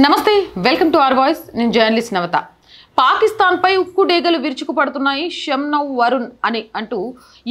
నమస్తే welcome to our voice నేను journalist నవత పాకిస్తాన్ పై ఉక్కు డేగలు విరుచుకుపడుతున్నాయి షమ్నౌ వరుణ్ అని అంటూ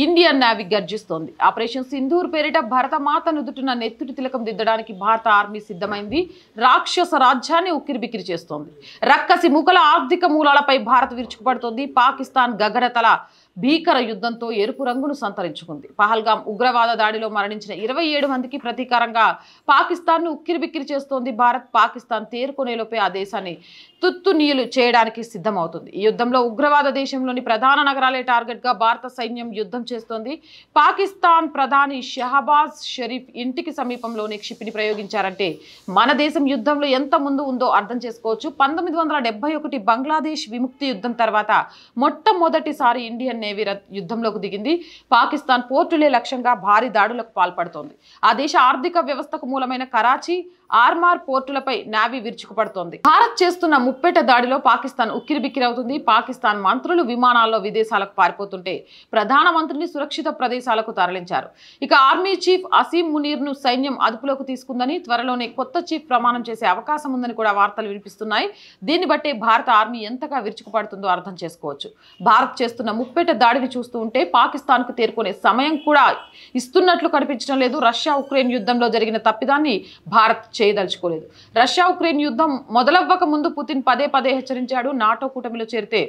ఇండియన్ నేవీ గర్జిస్తోంది ఆపరేషన్ సింధూర్ పేరిట భారత మాత నుదుటిన నెత్తుటి తిలకం దిద్దడానికి భారత ఆర్మీ సిద్ధమైంది రాక్షస రాజ్యాన్ని ఉక్కిరిబిక్కిరి చేస్తోంది రక్కసి ముఖల ఆర్థిక మూలాలపై భారత్ విరుచుకుపడుతోంది పాకిస్తాన్ గగనతల భీకర యుద్ధంతో ఎరుపు రంగును సంతరించుకుంది పహల్గాం ఉగ్రవాద దాడిలో మరణించిన 27 మందికి ప్రతీకారంగా పాకిస్తాన్ ను ఉక్కిరిబిక్కిరి చేస్తోంది భారత్ పాకిస్తాన్ తేరుకునేలోపే ఆ దేశాన్ని తుత్తునీయులు చేయడానికి సిద్ధమవుతుంది ఈ యుద్ధంలో ఉగ్రవాద దేశంలోని ప్రధాన నగరాలే టార్గెట్ గా భారత సైన్యం యుద్ధం చేస్తోంది పాకిస్తాన్ ప్రధాని షహబాజ్ షరీఫ్ ఇంటికి సమీపంలోనే క్షిపణి ప్రయోగించారంటే మన దేశం యుద్ధంలో ఎంత ముందు ఉందో అర్థం చేసుకోవచ్చు 1971 బంగ్లాదేశ్ విముక్తి యుద్ధం తర్వాత మొట్టమొదటిసారి ఇండియన్ నేవీ యుద్ధంలోకి దిగింది పాకిస్తాన్ పోర్టులే లక్ష్యంగా భారీ దాడులకు పాల్పడుతోంది ఆ దేశ ఆర్థిక వ్యవస్థకు మూలమైన కరాచీ ఆర్మార్ పోర్టులపై నేవీ విరుచుకుపడుతోంది భారత్ చేస్తున్న ముప్పెట దాడిలో పాకిస్తాన్ ఉక్కిరిబిక్కిరవుతుంది పాకిస్తాన్ మంత్రులు విమానాల్లో విదేశాలకు పారిపోతుంటే ప్రధానమంత్రిని సురక్షిత ప్రదేశాలకు తరలించారు ఇక ఆర్మీ చీఫ్ అసీం మునీర్ ను సైన్యం అదుపులోకి తీసుకుందని త్వరలోనే కొత్త చీఫ్ ప్రమాణం చేసే అవకాశం ఉందని కూడా వార్తలు వినిపిస్తున్నాయి దీన్ని బట్టే భారత ఆర్మీ ఎంతగా విరుచుకుపడుతుందో అర్థం చేసుకోవచ్చు భారత్ చేస్తున్న ముప్పెట దాడిని చూస్తూ ఉంటే పాకిస్తాన్ కు తేరుకునే సమయం కూడా ఇస్తున్నట్లు కనిపించడం లేదు రష్యా ఉక్రెయిన్ యుద్ధంలో జరిగిన తప్పిదాన్ని భారత్ చేయదలుచుకోలేదు రష్యా ఉక్రెయిన్ యుద్ధం మొదలవ్వక ముందు పుతిన్ పదే పదే హెచ్చరించాడు నాటో కూటమిలో చేరితే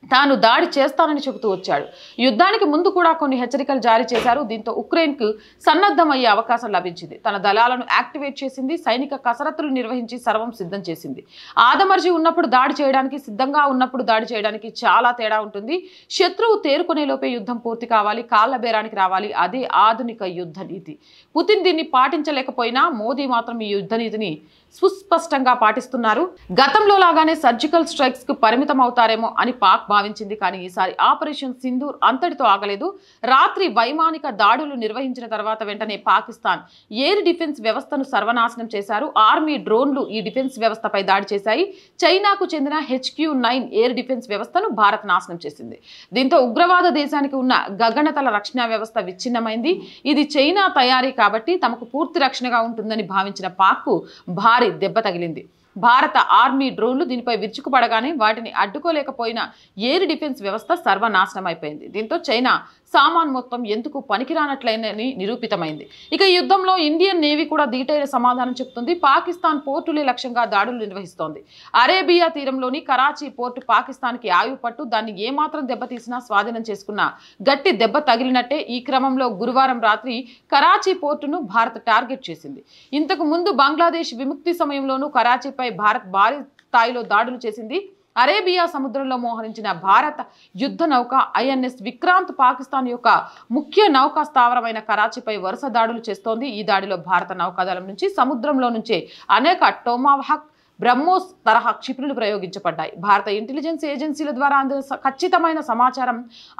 తాను దాడి చేస్తానని చెబుతూ వచ్చాడు యుద్ధానికి ముందు కూడా కొన్ని హెచ్చరికలు జారీ చేశారు దీంతో ఉక్రెయిన్ కు సన్నద్ధమయ్యే అవకాశం లభించింది తన దళాలను యాక్టివేట్ చేసింది సైనిక కసరత్తులు నిర్వహించి సర్వం సిద్ధం చేసింది ఆదమర్చి ఉన్నప్పుడు దాడి చేయడానికి సిద్ధంగా ఉన్నప్పుడు దాడి చేయడానికి చాలా తేడా ఉంటుంది శత్రువు తేరుకునే లోపే యుద్ధం పూర్తి కావాలి కాళ్ల బేరానికి రావాలి అదే ఆధునిక యుద్ధ నీతి పుతిన్ దీన్ని పాటించలేకపోయినా మోదీ మాత్రం ఈ యుద్ధ నీతిని సుస్పష్టంగా పాటిస్తున్నారు గతంలో లాగానే సర్జికల్ స్ట్రైక్స్ కు పరిమితం అవుతారేమో అని పాక్ భావించింది కానీ ఈసారి ఆపరేషన్ సింధూర్ అంతటితో ఆగలేదు రాత్రి వైమానిక దాడులు నిర్వహించిన తర్వాత వెంటనే పాకిస్తాన్ ఎయిర్ డిఫెన్స్ వ్యవస్థను సర్వనాశనం చేశారు ఆర్మీ డ్రోన్లు ఈ డిఫెన్స్ వ్యవస్థపై దాడి చేశాయి చైనాకు చెందిన HQ-9 ఎయిర్ డిఫెన్స్ వ్యవస్థను భారత్ నాశనం చేసింది దీంతో ఉగ్రవాద దేశానికి ఉన్న గగనతల రక్షణ వ్యవస్థ విచ్ఛిన్నమైంది ఇది చైనా తయారీ కాబట్టి తమకు పూర్తి రక్షణగా ఉంటుందని భావించిన పాక్ కు భారీ దెబ్బ తగిలింది భారత ఆర్మీ డ్రోన్లు దీనిపై విరుచుకుపడగానే వాటిని అడ్డుకోలేకపోయిన ఎయిర్ డిఫెన్స్ వ్యవస్థ సర్వనాశనం అయిపోయింది దీంతో చైనా సామాన్ మొత్తం ఎందుకు పనికిరానట్లయినని నిరూపితమైంది ఇక ఈ యుద్ధంలో ఇండియన్ నేవీ కూడా దీటైన సమాధానం చెప్తుంది పాకిస్తాన్ పోర్టులే లక్ష్యంగా దాడులు నిర్వహిస్తోంది అరేబియా తీరంలోని కరాచీ పోర్టు పాకిస్తాన్కి ఆయుపట్టు దాన్ని ఏమాత్రం దెబ్బతీసినా స్వాధీనం చేసుకున్న గట్టి దెబ్బ తగిలినట్టే ఈ క్రమంలో గురువారం రాత్రి కరాచీ పోర్టును భారత్ టార్గెట్ చేసింది ఇంతకు ముందు బంగ్లాదేశ్ విముక్తి సమయంలోనూ కరాచీపై భారత్ భారీ స్థాయిలో దాడులు చేసింది అరేబియా సముద్రంలో మోహరించిన భారత యుద్ధ నౌక INS విక్రాంత్ పాకిస్తాన్ యొక్క ముఖ్య నౌకా స్థావరమైన కరాచీపై వరుస దాడులు చేస్తోంది ఈ దాడిలో భారత నౌకాదళం నుంచి సముద్రంలో నుంచే అనేక టోమాహాక్ బ్రహ్మోస్ తరహా క్షిపణులు ప్రయోగించబడ్డాయి భారత ఇంటెలిజెన్స్ ఏజెన్సీల ద్వారా అందిన ఖచ్చితమైన సమాచారం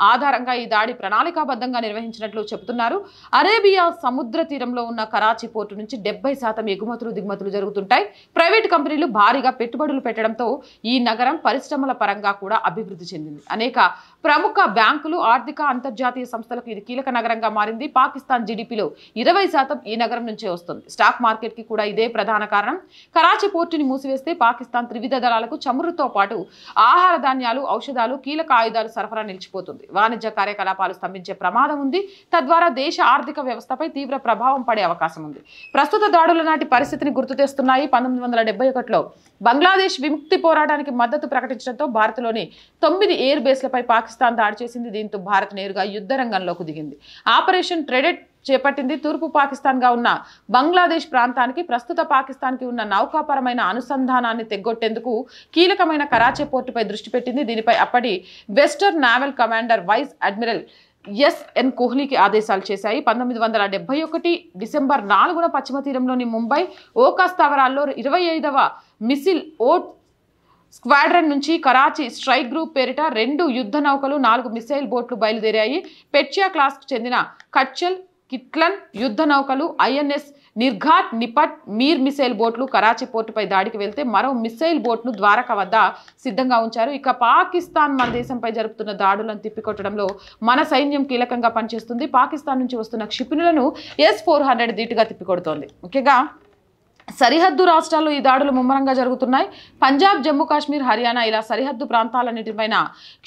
ఆధారంగా ఈ దాడి ప్రణాళికాబద్ధంగా నిర్వహించినట్లు చెబుతున్నారు అరేబియా సముద్ర తీరంలో ఉన్న కరాచీ పోర్టు నుంచి 70% ఎగుమతులు దిగుమతులు జరుగుతుంటాయి ప్రైవేట్ కంపెనీలు భారీగా పెట్టుబడులు పెట్టడంతో ఈ నగరం పరిశ్రమల పరంగా కూడా అభివృద్ధి చెందింది అనేక ప్రముఖ బ్యాంకులు ఆర్థిక అంతర్జాతీయ సంస్థలకు ఇది కీలక నగరంగా మారింది పాకిస్తాన్ జీడీపీలో 20% ఈ నగరం నుంచే వస్తుంది స్టాక్ మార్కెట్ కి కూడా ఇదే ప్రధాన కారణం కరాచీ పోర్టుని వేస్తే పాకిస్తాన్ త్రివిధ దళాలకు చమురుతో పాటు ఆహార ధాన్యాలు ఔషధాలు కీలక ఆయుధాలు సరఫరా నిలిచిపోతుంది వాణిజ్య కార్యకలాపాలు స్తంభించే ప్రమాదం ఉంది తద్వారా దేశ ఆర్థిక వ్యవస్థపై తీవ్ర ప్రభావం పడే అవకాశం ఉంది ప్రస్తుత దాడుల నాటి పరిస్థితిని గుర్తు తెస్తున్నాయి 1971లో బంగ్లాదేశ్ విముక్తి పోరాటానికి మద్దతు ప్రకటించడంతో భారత్లోని 9 ఎయిర్ బేస్లపై పాకిస్తాన్ దాడి చేసింది దీంతో భారత్ నేరుగా యుద్ధ రంగంలోకి దిగింది ఆపరేషన్ ట్రెడెట్ చేపట్టింది తూర్పు పాకిస్తాన్ గా ఉన్న బంగ్లాదేశ్ ప్రాంతానికి ప్రస్తుత పాకిస్తాన్ కి ఉన్న నౌకాపరమైన అనుసంధానాన్ని తెగ్గొట్టేందుకు కీలకమైన కరాచీ పోర్టుపై దృష్టి పెట్టింది దీనిపై అప్పటి western naval commander vice admiral SN కోహ్లీకి ఆదేశాలు చేశాయి 1971 డిసెంబర్ 4న పశ్చిమ తీరంలోని ముంబై ఓకా స్థావరాల్లో 25వ మిసిల్ ఓట్ స్క్వాడ్రన్ నుంచి కరాచీ స్ట్రైక్ గ్రూప్ పేరిట 2 యుద్ధ నౌకలు 4 మిసైల్ బోట్లు బయలుదేరాయి పెట్చియా క్లాస్ కు చెందిన కచ్చల్ కిట్లన్ యుద్ధ నౌకలు INS నిర్ఘాట్ నిపట్ మీర్ మిసైల్ బోట్లు కరాచీ పోర్టుపై దాడికి వెళ్తే మరో మిసైల్ బోట్ను ద్వారకా వద్ద సిద్ధంగా ఉంచారు ఇక పాకిస్తాన్ మన దేశంపై జరుపుతున్న దాడులను తిప్పికొట్టడంలో మన సైన్యం కీలకంగా పనిచేస్తుంది పాకిస్తాన్ నుంచి వస్తున్న క్షిపణులను S-400 ధీటుగా తిప్పికొడుతోంది ముఖ్యంగా సరిహద్దు రాష్ట్రాల్లో ఈ దాడులు ముమ్మరంగా జరుగుతున్నాయి. పంజాబ్, జమ్మూ కాశ్మీర్, హర్యానా ఇలా సరిహద్దు ప్రాంతాలన్నిటిపైన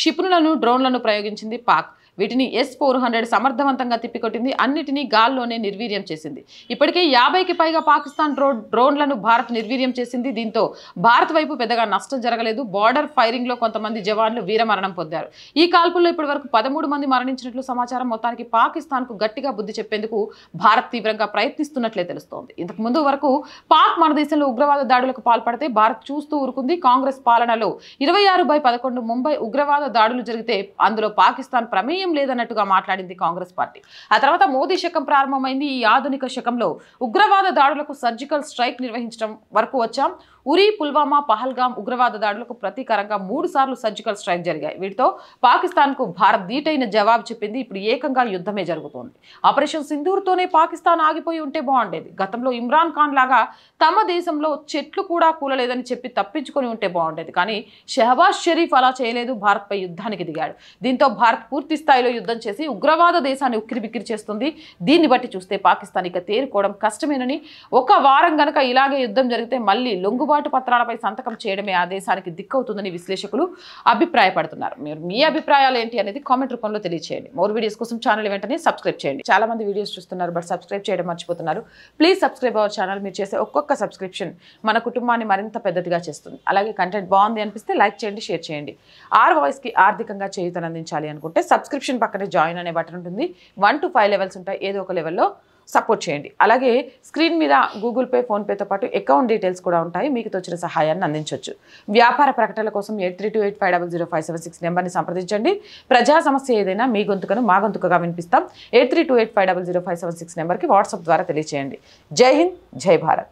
క్షిపణులను, డ్రోన్లను ప్రయోగించింది పాక్. వీటిని S-400 సమర్థవంతంగా తిప్పికొట్టింది. అన్నిటినీ గాల్లోనే నిర్వీర్యం చేసింది. ఇప్పటికే 50కి పైగా పాకిస్తాన్ డ్రోన్లను భారత్ నిర్వీర్యం చేసింది. దీంతో భారత్ వైపు పెద్దగా నష్టం జరగలేదు. బార్డర్ ఫైరింగ్ లో కొంతమంది జవాన్లు వీరమరణం పొందారు. ఈ కాల్పుల్లో ఇప్పటి వరకు 13 మంది మరణించినట్లు సమాచారం. మొత్తానికి పాకిస్తాన్ కు గట్టిగా బుద్ధి చెప్పేందుకు భారత్ తీవ్రంగా ప్రయత్నిస్తున్నట్లే తెలుస్తోంది. ఇంతకు ముందు వరకు పాక్ మన దేశంలో ఉగ్రవాద దాడులకు పాల్పడితే భారత్ చూస్తూ ఊరుకుంది. కాంగ్రెస్ పాలనలో 26/11 ముంబై ఉగ్రవాద దాడులు జరిగితే అందులో పాకిస్తాన్ ప్రమేయం లేదన్నట్టుగా మాట్లాడింది కాంగ్రెస్ పార్టీ. ఆ తర్వాత మోదీ శకం ప్రారంభమైంది. ఈ ఆధునిక శకంలో ఉగ్రవాద దాడులకు సర్జికల్ స్ట్రైక్ నిర్వహించడం వరకు వచ్చాం. ఉరి, పుల్వామా, పహల్గాం ఉగ్రవాద దాడులకు ప్రతీకారంగా 3 సార్లు సర్జికల్ స్ట్రైక్ జరిగాయి. వీటితో పాకిస్తాన్ కు భారత్ ధీటైన జవాబు చెప్పింది. ఇప్పుడు ఏకంగా యుద్ధమే జరుగుతోంది. ఆపరేషన్ సింధూర్తోనే పాకిస్తాన్ ఆగిపోయి ఉంటే బాగుండేది. గతంలో ఇమ్రాన్ ఖాన్ లాగా తమ దేశంలో చెట్లు కూడా కూలలేదని చెప్పి తప్పించుకొని ఉంటే బాగుండేది. కానీ షహబాజ్ షరీఫ్ అలా చేయలేదు. భారత్ పై యుద్ధానికి దిగాడు. దీంతో భారత్ పూర్తి స్థాయిలో యుద్ధం చేసి ఉగ్రవాద దేశాన్ని ఉక్కిరిబిక్కిరి చేస్తుంది. దీన్ని బట్టి చూస్తే పాకిస్తాన్ ఇక తేరుకోవడం కష్టమేనని, ఒక వారం గనక ఇలాగే యుద్ధం జరిగితే మళ్ళీ లొంగుబాటు పత్రాలపై సంతకం చేయడమే ఆ దేశానికి దిక్కవుతుందని విశ్లేషకులు అభిప్రాయపడుతున్నారు. మీ అభిప్రాయాలు ఏంటి అనేది కామెంట్ రూపంలో తెలియజేయండి. మోర్ వీడియోస్ కోసం ఛానల్ వెంటనే సబ్స్క్రైబ్ చేయండి. చాలా మంది వీడియోస్ చూస్తున్నారు బట్ సబ్స్క్రైబ్ చేయడం మర్చిపోతున్నారు. Please subscribe our channel. మీరు చేసే ఒక్కొక్క సబ్స్క్రిప్షన్ మన కుటుంబాన్ని మరింత పెద్దదిగా చేస్తుంది. అలాగే కంటెంట్ బాగుంది అనిపిస్తే లైక్ చేయండి, షేర్ చేయండి. ఆర్ వాయిస్ కి ఆర్థికంగా చేయూతనందించాలి అనుకుంటే సబ్స్క్రిప్షన్ పక్కనే జాయిన్ అనే బటన్ ఉంటుంది. 1 to 5 లెవెల్స్ ఉంటాయి. ఏదో ఒక లెవెల్లో సపోర్ట్ చేయండి. అలాగే స్క్రీన్ మీద గూగుల్ పే, ఫోన్పేతో పాటు అకౌంట్ డీటెయిల్స్ కూడా ఉంటాయి. మీకు తోచిన సహాయాన్ని అందించవచ్చు. వ్యాపార ప్రకటనల కోసం 8328500576 నెంబర్ని సంప్రదించండి. ప్రజా సమస్య ఏదైనా మీ గొంతుకను మా గొంతుకగా వినిపిస్తాం. 8328500576 నెంబర్కి వాట్సాప్ ద్వారా తెలియజేయండి. జై హింద్, జై భారత్.